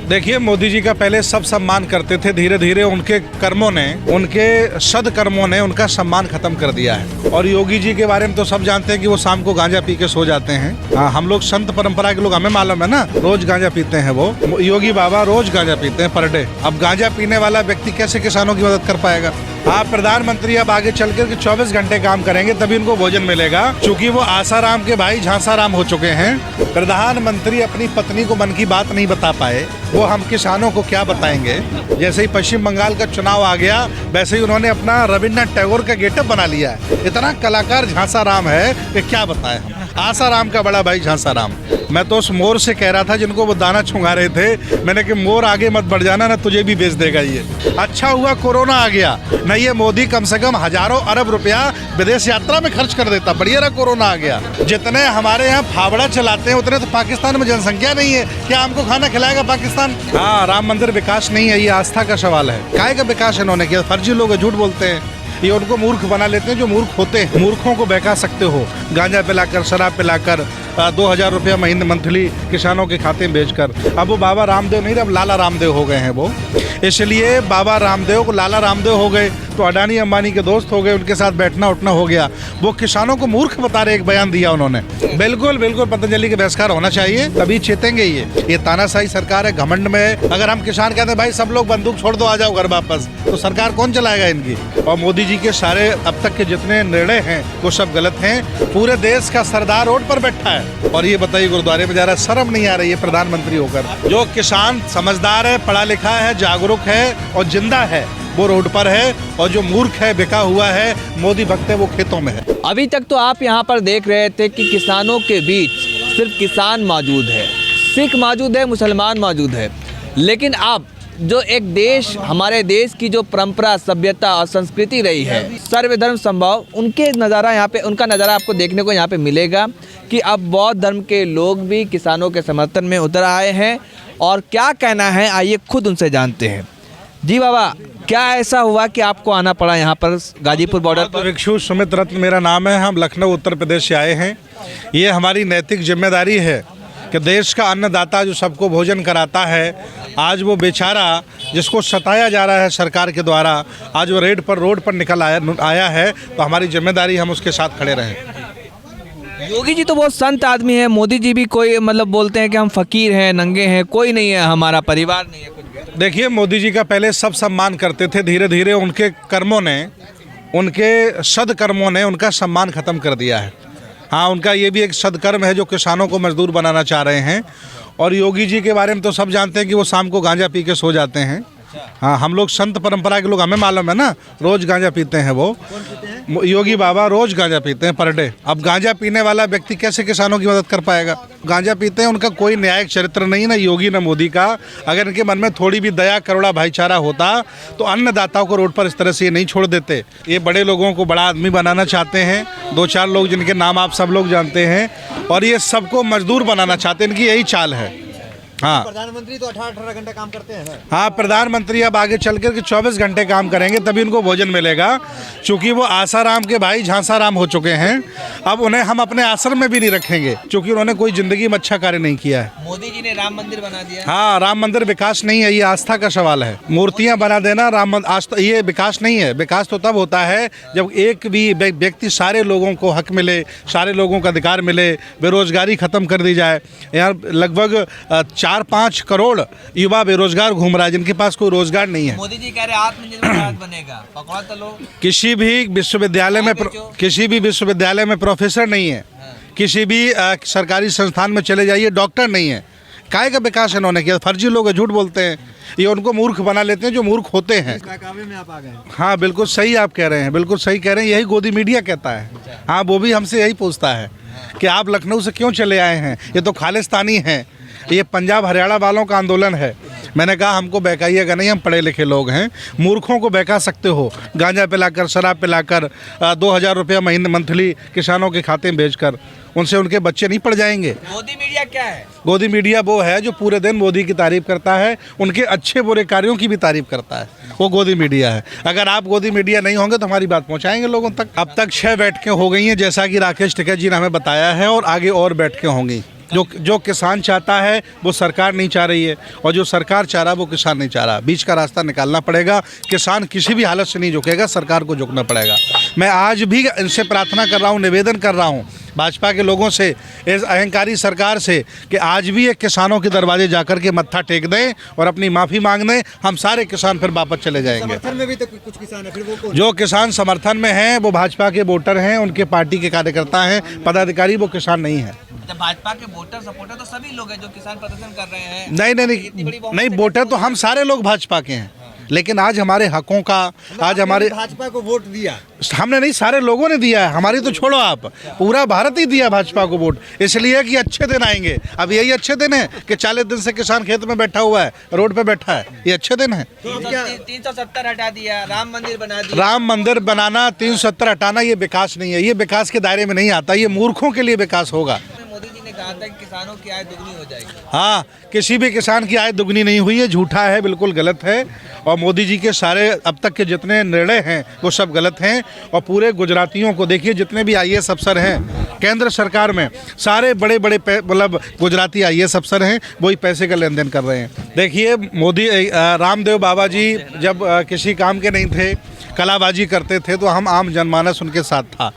देखिए, मोदी जी का पहले सब सम्मान करते थे, धीरे धीरे उनके कर्मों ने, उनके सदकर्मों ने उनका सम्मान खत्म कर दिया है। और योगी जी के बारे में तो सब जानते हैं कि वो शाम को गांजा पी के सो जाते हैं। हाँ, हम लोग संत परंपरा के लोग, हमें मालूम है ना, रोज गांजा पीते हैं वो। योगी बाबा रोज गांजा पीते हैं पर डे। अब गांजा पीने वाला व्यक्ति कैसे किसानों की मदद कर पाएगा? आप प्रधानमंत्री अब आगे चल कर 24 घंटे काम करेंगे तभी उनको भोजन मिलेगा, क्योंकि वो आसाराम के भाई झांसाराम हो चुके हैं। प्रधानमंत्री अपनी पत्नी को मन की बात नहीं बता पाए, वो हम किसानों को क्या बताएंगे? जैसे ही पश्चिम बंगाल का चुनाव आ गया, वैसे ही उन्होंने अपना रविन्द्रनाथ टैगोर का गेटअप बना लिया है। इतना कलाकार झांसाराम है कि क्या बताएं हम। आसाराम का बड़ा भाई झांसाराम। मैं तो उस मोर से कह रहा था जिनको वो दाना छुंगा रहे थे, मैंने कि मोर आगे मत बढ़ जाना, ना तुझे भी बेच देगा ये। अच्छा हुआ कोरोना आ गया, न ये मोदी कम से कम हजारों अरब रुपया विदेश यात्रा में खर्च कर देता। बढ़िया रहा कोरोना आ गया। जितने हमारे यहाँ फावड़ा चलाते हैं उतने तो पाकिस्तान में जनसंख्या नहीं है। क्या हमको खाना खिलाएगा पाकिस्तान? हाँ, राम मंदिर विकास नहीं है, ये आस्था का सवाल है। काय का विकास इन्होंने किया? फर्जी लोग झूठ बोलते हैं, ये उनको मूर्ख बना लेते हैं जो मूर्ख होते हैं। मूर्खों को बहका सकते हो गांजा पिलाकर, शराब पिलाकर, 2000 रुपया महीने मंथली किसानों के खाते में भेजकर। अब वो बाबा रामदेव नहीं, अब लाला रामदेव हो गए हैं वो। इसलिए बाबा रामदेव को लाला रामदेव हो गए तो अडानी अंबानी के दोस्त हो गए, उनके साथ बैठना उठना हो गया। वो किसानों को मूर्ख बता रहे, एक बयान दिया उन्होंने। बिल्कुल बिल्कुल पतंजलि के बहिष्कार होना चाहिए, तभी चेतेंगे। ये तानाशाही सरकार है, घमंड में है। अगर हम किसान कहते हैं भाई सब लोग बंदूक छोड़ दो, आ जाओ घर वापस, तो सरकार कौन चलाएगा इनकी? और मोदी जी के सारे अब तक के जितने निर्णय हैं वो सब गलत हैं। पूरे देश का सरदार रोड पर बैठा है और ये बताइए गुरुद्वारे में जा रहा है। शर्म नहीं आ रही है प्रधानमंत्री होकर? जो किसान समझदार है, पढ़ा लिखा है, जागरूक है और जिंदा है, वो रोड पर है, और जो मूर्ख है, बिका हुआ है, मोदी भक्त है, वो खेतों में है। अभी तक तो आप यहाँ पर देख रहे थे कि किसानों के बीच सिर्फ किसान मौजूद है, सिख मौजूद है, मुसलमान मौजूद है। लेकिन अब जो एक देश, हमारे देश की जो परंपरा, सभ्यता और संस्कृति रही है, सर्वधर्म संभव, उनके नज़ारा यहाँ पे, उनका नज़ारा आपको देखने को यहाँ पे मिलेगा कि अब बौद्ध धर्म के लोग भी किसानों के समर्थन में उतर आए हैं। और क्या कहना है, आइए खुद उनसे जानते हैं। जी बाबा, क्या ऐसा हुआ कि आपको आना पड़ा यहाँ पर गाजीपुर बॉर्डर पर? भिक्षु सुमित रत्न मेरा नाम है। हम लखनऊ उत्तर प्रदेश से आए हैं। ये हमारी नैतिक जिम्मेदारी है कि देश का अन्नदाता जो सबको भोजन कराता है, आज वो बेचारा जिसको सताया जा रहा है सरकार के द्वारा, आज वो रोड पर निकल आया है, तो हमारी जिम्मेदारी हम उसके साथ खड़े रहें। योगी जी तो बहुत संत आदमी है, मोदी जी भी कोई मतलब बोलते हैं कि हम फकीर हैं, नंगे हैं, कोई नहीं है, हमारा परिवार नहीं है कुछ भी। देखिए, मोदी जी का पहले सब सम्मान करते थे, धीरे धीरे उनके कर्मों ने, उनके सदकर्मों ने उनका सम्मान खत्म कर दिया है। हाँ, उनका ये भी एक सदकर्म है जो किसानों को मजदूर बनाना चाह रहे हैं। और योगी जी के बारे में तो सब जानते हैं कि वो शाम को गांजा पी के सो जाते हैं। हाँ, हम लोग संत परंपरा के लोग, हमें मालूम है ना, रोज गांजा पीते हैं वो। योगी बाबा रोज गांजा पीते हैं पर डे। अब गांजा पीने वाला व्यक्ति कैसे किसानों की मदद कर पाएगा? गांजा पीते हैं, उनका कोई न्यायिक चरित्र नहीं, ना योगी ना मोदी का। अगर इनके मन में थोड़ी भी दया, करुणा, भाईचारा होता तो अन्नदाताओं को रोड पर इस तरह से ये नहीं छोड़ देते। ये बड़े लोगों को बड़ा आदमी बनाना चाहते हैं, 2-4 लोग जिनके नाम आप सब लोग जानते हैं, और ये सबको मजदूर बनाना चाहते हैं। इनकी यही चाल है। हाँ, प्रधानमंत्री तो 18-18 घंटे काम करते हैं। हाँ, प्रधानमंत्री अब आगे चल कर 24 घंटे काम करेंगे तभी उनको भोजन मिलेगा, क्योंकि वो आसाराम के भाई झांसाराम हो चुके हैं। अब उन्हें हम अपने आश्रम में भी नहीं रखेंगे, क्योंकि उन्होंने कोई जिंदगी में अच्छा कार्य नहीं किया है। मोदी जी ने राम मंदिर बना दिया। हाँ, राम मंदिर विकास नहीं है, ये आस्था का सवाल है। मूर्तियां बना देना ये विकास नहीं है। विकास तो तब होता है जब एक भी व्यक्ति, सारे लोगों को हक मिले, सारे लोगों का अधिकार मिले, बेरोजगारी खत्म कर दी जाए। यहाँ लगभग 4-5 करोड़ युवा बेरोजगार घूम रहा है, जिनके पास कोई रोजगार नहीं है। मोदी जी कह रहे आत्मनिर्भर भारत बनेगा, पकड़ा तो लो। किसी भी विश्वविद्यालय में प्रोफेसर नहीं है, किसी भी सरकारी संस्थान में चले जाइए डॉक्टर नहीं है। काय का विकास इन्होंने किया? फर्जी लोग झूठ बोलते हैं, ये उनको मूर्ख बना लेते हैं जो मूर्ख होते हैं। में आप आ गए। हाँ, बिल्कुल सही आप कह रहे हैं, बिल्कुल सही कह रहे हैं। यही गोदी मीडिया कहता है। हाँ, वो भी हमसे यही पूछता है कि आप लखनऊ से क्यों चले आए हैं, ये तो खालिस्तानी हैं, ये पंजाब हरियाणा वालों का आंदोलन है। मैंने कहा हमको बहकाइएगा नहीं, हम पढ़े लिखे लोग हैं। मूर्खों को बहका सकते हो गांजा पिलाकर, शराब पिलाकर, 2000 रुपया महीने मंथली किसानों के खाते में भेजकर। उनसे उनके बच्चे नहीं पढ़ जाएंगे। मोदी मीडिया क्या है? गोदी मीडिया वो है जो पूरे दिन मोदी की तारीफ करता है, उनके अच्छे बुरे कार्यों की भी तारीफ करता है, वो गोदी मीडिया है। अगर आप गोदी मीडिया नहीं होंगे तो हमारी बात पहुंचाएंगे लोगों तक। अब तक 6 बैठकें हो गई हैं, जैसा कि राकेश टिकैत जी ने हमें बताया है, और आगे और बैठकें होंगी। जो किसान चाहता है वो सरकार नहीं चाह रही है, और जो सरकार चाह रहा है वो किसान नहीं चाह रहा। बीच का रास्ता निकालना पड़ेगा। किसान किसी भी हालत से नहीं झुकेगा, सरकार को झुकना पड़ेगा। मैं आज भी इनसे प्रार्थना कर रहा हूँ, निवेदन कर रहा हूँ भाजपा के लोगों से, इस अहंकारी सरकार से, कि आज भी एक किसानों के दरवाजे जाकर के मत्था टेक दें और अपनी माफ़ी मांग दें। हम सारे किसान फिर वापस चले जाएंगे। समर्थन में भी तो कुछ किसान है, फिर वो कौन? जो किसान समर्थन में हैं वो भाजपा के वोटर हैं, उनके पार्टी के कार्यकर्ता हैं, पदाधिकारी, वो किसान नहीं है। जब भाजपा के वोटर सपोर्टर तो सभी लोग हैं जो किसान प्रदर्शन कर रहे हैं। नहीं, वोटर तो हम सारे लोग भाजपा के हैं, लेकिन आज हमारे हकों का, आज हमारे भाजपा को वोट दिया हमने नहीं, सारे लोगों ने दिया है। हमारी तो छोड़ो, आप पूरा भारत ही दिया भाजपा को वोट, इसलिए कि अच्छे दिन आएंगे। अब यही अच्छे दिन है कि 40 दिन से किसान खेत में बैठा हुआ है, रोड पे बैठा है, ये अच्छे दिन है। 370 हटा दिया, राम मंदिर बना दिया। राम मंदिर बनाना, 370 हटाना, ये विकास नहीं है, ये विकास के दायरे में नहीं आता, ये मूर्खों के लिए विकास होगा। मोदी जी ने कहा था कि किसानों की आय दुगनी हो जाएगी। हाँ, किसी भी किसान की आय दुगनी नहीं हुई है, झूठा है, बिल्कुल गलत है। और मोदी जी के सारे अब तक के जितने निर्णय हैं वो सब गलत हैं। और पूरे गुजरातियों को देखिए, जितने भी IAS अफसर हैं केंद्र सरकार में, सारे बड़े बड़े मतलब गुजराती IAS अफसर हैं, वही पैसे का लेन देन कर रहे हैं। देखिए मोदी, रामदेव बाबा जी जब किसी काम के नहीं थे, कलाबाजी करते थे, तो हम आम जनमानस उनके साथ था,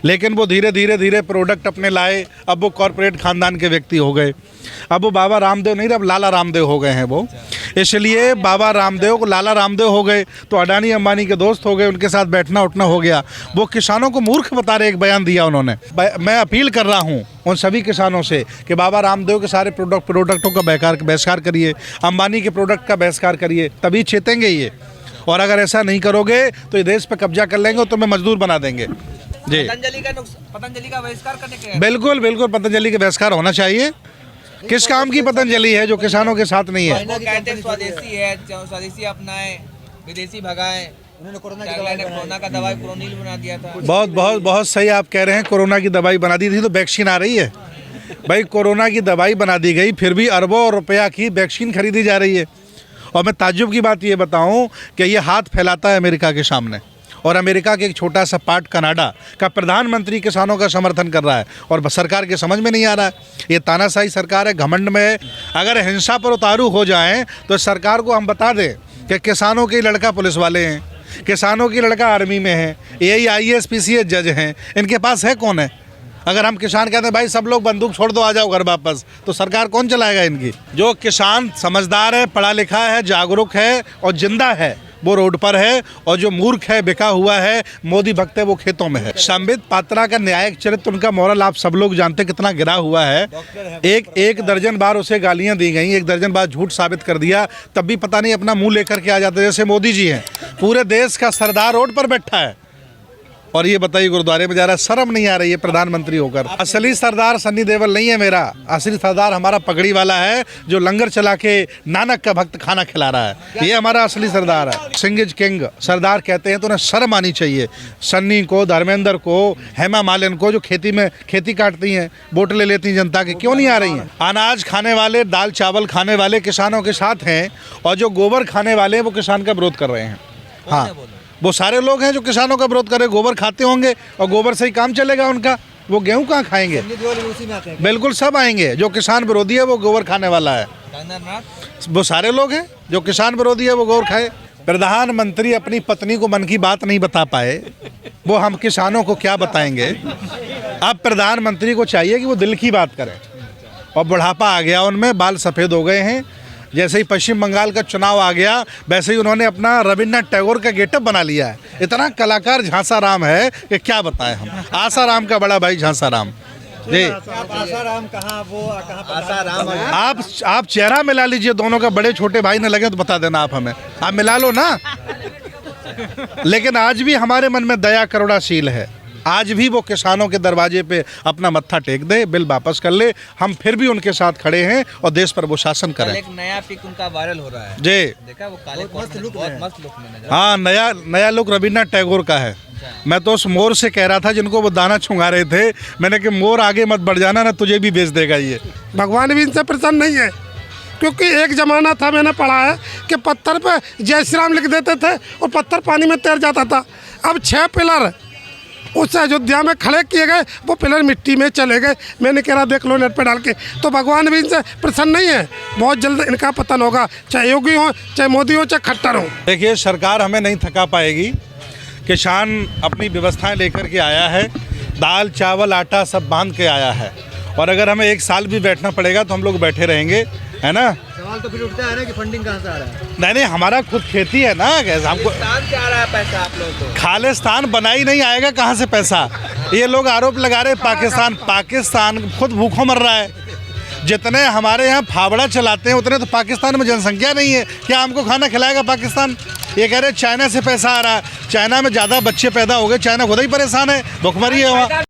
लेकिन वो धीरे धीरे प्रोडक्ट अपने लाए। अब वो कॉरपोरेट खानदान के व्यक्ति हो गए। अब वो बाबा रामदेव नहीं, अब लाला रामदेव हो गए हैं वो। इसलिए बाबा रामदेव को लाला रामदेव हो गए, तो अडानी अंबानी के दोस्त हो गए, उनके साथ बैठना उठना हो गया। वो किसानों को मूर्ख बता रहे, एक बयान दिया उन्होंने। मैं अपील कर रहा हूँ उन सभी किसानों से कि बाबा रामदेव के सारे प्रोडक्टों का बहिष्कार करिए, अंबानी के प्रोडक्ट का बहिष्कार करिए, तभी चेतेंगे ये। और अगर ऐसा नहीं करोगे तो ये देश पे कब्जा कर लेंगे और तुम्हें मजदूर बना देंगे। जी, पतंजलि का बहिष्कार करने के बिल्कुल बिल्कुल, पतंजलि का बहिष्कार होना चाहिए। किस काम की पतंजलि है जो किसानों के साथ नहीं है? वो कहते हैं स्वदेशी है, स्वदेशी अपनाएं, विदेशी भगाएं। उन्होंने कोरोना का दवाई कोरोनिल बना दिया था। बहुत सही आप कह रहे हैं। कोरोना की दवाई बना दी थी तो वैक्सीन आ रही है भाई। कोरोना की दवाई बना दी गई, फिर भी अरबों रुपया की वैक्सीन खरीदी जा रही है। और मैं ताज्जुब की बात ये बताऊं कि ये हाथ फैलाता है अमेरिका के सामने, और अमेरिका के एक छोटा सा पार्ट कनाडा का प्रधानमंत्री किसानों का समर्थन कर रहा है, और सरकार के समझ में नहीं आ रहा है। ये तानाशाही सरकार है, घमंड में है। अगर हिंसा पर उतारू हो जाएं तो सरकार को हम बता दें कि किसानों के लड़का पुलिस वाले हैं, किसानों की लड़का आर्मी में है, यही IAS PCS जज हैं, इनके पास है कौन है? अगर हम किसान कहते हैं भाई सब लोग बंदूक छोड़ दो, आ जाओ घर वापस, तो सरकार कौन चलाएगा इनकी? जो किसान समझदार है, पढ़ा लिखा है, जागरूक है और जिंदा है, वो रोड पर है, और जो मूर्ख है, बिका हुआ है, मोदी भक्त है, वो खेतों में है। संबित पात्रा का न्यायिक चरित्र, उनका मोरल आप सब लोग जानते हैं कितना गिरा हुआ है। एक दर्जन बार उसे गालियां दी गई, एक दर्जन बार झूठ साबित कर दिया, तब भी पता नहीं अपना मुंह लेकर के आ जाते। जैसे मोदी जी हैं, पूरे देश का सरदार रोड पर बैठा है, और ये बताइए गुरुद्वारे में जा रहा है। शर्म नहीं आ रही है प्रधानमंत्री होकर? असली सरदार सन्नी देओल नहीं है मेरा, असली सरदार हमारा पगड़ी वाला है, जो लंगर चला के नानक का भक्त खाना खिला रहा है, ये हमारा असली सरदार है। सिंह इज किंग सरदार कहते हैं तो उन्हें शर्म आनी चाहिए। सन्नी को, धर्मेंद्र को, हेमा मालिनी को, जो खेती काटती हैं, वोट ले लेती हैं जनता के, क्यों नहीं आ रही हैं? अनाज खाने वाले, दाल चावल खाने वाले किसानों के साथ हैं, और जो गोबर खाने वाले हैं वो किसान का विरोध कर रहे हैं। हाँ, वो सारे लोग हैं जो किसानों का विरोध करें। गोबर खाते होंगे और गोबर से ही काम चलेगा उनका, वो गेहूं कहाँ खाएंगे? बिल्कुल सब आएंगे। जो किसान विरोधी है वो गोबर खाने वाला है, वो सारे लोग हैं। जो किसान विरोधी है वो गोबर खाए। प्रधानमंत्री अपनी पत्नी को मन की बात नहीं बता पाए, वो हम किसानों को क्या बताएंगे? अब प्रधानमंत्री को चाहिए कि वो दिल की बात करें। और बुढ़ापा आ गया उनमें, बाल सफ़ेद हो गए हैं। जैसे ही पश्चिम बंगाल का चुनाव आ गया, वैसे ही उन्होंने अपना रविन्द्रनाथ टैगोर का गेटअप बना लिया है। इतना कलाकार झांसा राम है कि क्या बताएं हम। आसा राम का बड़ा भाई झांसा राम जी। आसाराम कहाँ, वो कहाँ आसाराम? आप चेहरा मिला लीजिए दोनों का, बड़े छोटे भाई न लगे तो बता देना आप हमें, आप मिला लो ना। लेकिन आज भी हमारे मन में दया करुणाशील है। आज भी वो किसानों के दरवाजे पे अपना मत्था टेक दे, बिल वापस कर ले, हम फिर भी उनके साथ खड़े हैं और देश पर वो शासन करें। एक नया पिक उनका वायरल हो रहा है जी, देखा? वो काले मस्त लुक में नजर। हाँ, नया लुक रविन्द्रनाथ टैगोर का है। मैं तो उस मोर से कह रहा था जिनको वो दाना छुंगा रहे थे, मैंने कि मोर आगे मत बढ़ जाना, ना तुझे भी बेच देगा ये। भगवान भी इनसे प्रसन्न नहीं है, क्योंकि एक ज़माना था, मैंने पढ़ा है कि पत्थर पे जय श्री राम लिख देते थे और पत्थर पानी में तैर जाता था। अब 6 पिलर उस अयोध्या में खड़े किए गए, वो पिलर मिट्टी में चले गए। मैंने कह रहा देख लो नेट पे डाल के, तो भगवान भी इनसे प्रसन्न नहीं है। बहुत जल्द इनका पतन होगा, चाहे योगी हो, चाहे मोदी हो, चाहे खट्टर हो। देखिए, सरकार हमें नहीं थका पाएगी। किसान अपनी व्यवस्थाएं लेकर के आया है, दाल चावल आटा सब बांध के आया है, और अगर हमें 1 साल भी बैठना पड़ेगा तो हम लोग बैठे रहेंगे, है ना। सवाल तो फिर उठता है ना कि फंडिंग कहाँ से आ रहा है? नहीं, हमारा खुद खेती है ना, कैसे हमको से आ रहा है पैसा आप लोगों को? खालिस्तान बना ही नहीं, आएगा कहाँ से पैसा। ये लोग आरोप लगा रहे पाकिस्तान खुद भूखों मर रहा है। जितने हमारे यहाँ फावड़ा चलाते हैं उतने तो पाकिस्तान में जनसंख्या नहीं है, क्या हमको खाना खिलाएगा पाकिस्तान। ये कह रहे चाइना से पैसा आ रहा है, चाइना में ज़्यादा बच्चे पैदा हो गए, चाइना खुद ही परेशान है, भुखमरी है वहाँ।